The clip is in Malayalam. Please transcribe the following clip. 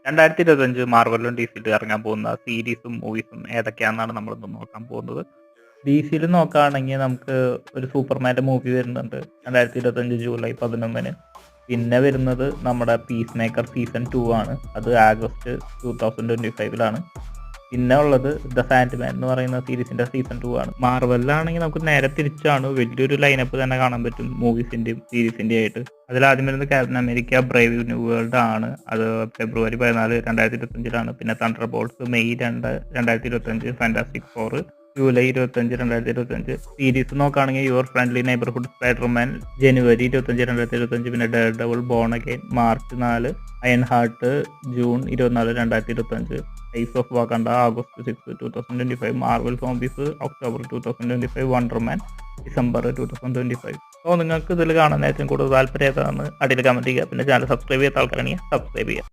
2025 മാർവലിലും ഡിസിയിലും ഇറങ്ങാൻ പോകുന്ന സീരീസും മൂവീസും ഏതൊക്കെയാണെന്നാണ് നമ്മളിന്ന് നോക്കാൻ പോകുന്നത്. ഡിസിയിൽ നോക്കുകയാണെങ്കിൽ നമുക്ക് ഒരു സൂപ്പർമാൻ്റെ മൂവി വരുന്നുണ്ട് 2025 ജൂലൈ 11-ന്. പിന്നെ വരുന്നത് നമ്മുടെ പീസ് മേക്കർ സീസൺ 2 ആണ്. അത് ആഗസ്റ്റ് 2025-ലാണ്. പിന്നെ ഉള്ളത് ദ സാൻഡ്മാൻ എന്ന് പറയുന്ന സീരീസിന്റെ സീസൺ 2 ആണ്. മാർവലിലാണെങ്കിൽ നമുക്ക് നേരെ തിരിച്ചാണ്, വലിയൊരു ലൈനപ്പ് തന്നെ കാണാൻ പറ്റും മൂവീസിന്റെയും സീരീസിന്റെയും ആയിട്ട്. അതിലാദ്യം വരുന്നത് Captain America Brave New World ആണ്. അത് ഫെബ്രുവരി 14, 2025-ലാണ്. പിന്നെ Thunderbolts May 2, 2025. Fantastic Four July 25, 2025. Series നോക്കുകയാണെങ്കിൽ Your Friendly Neighborhood Spiderman January 25, 2025. പിന്നെ Daredevil Born Again March 4, Ironheart June 24, 2025. Eyes of Wakanda August 6, 2025. Marvel Zombies October 2025. Wonder Man December 2025. അപ്പോൾ നിങ്ങൾക്ക് ഇതിൽ കാണാൻ ഏറ്റവും കൂടുതൽ താല്പര്യം ഏതാണ് അടിയിൽ കമൻറ്റ് ചെയ്യുക. പിന്നെ ചാനൽ സബ്സ്ക്രൈബ് ചെയ്യാത്ത ആൾക്കാരാണെങ്കിൽ സബ്സ്ക്രൈബ് ചെയ്യുക.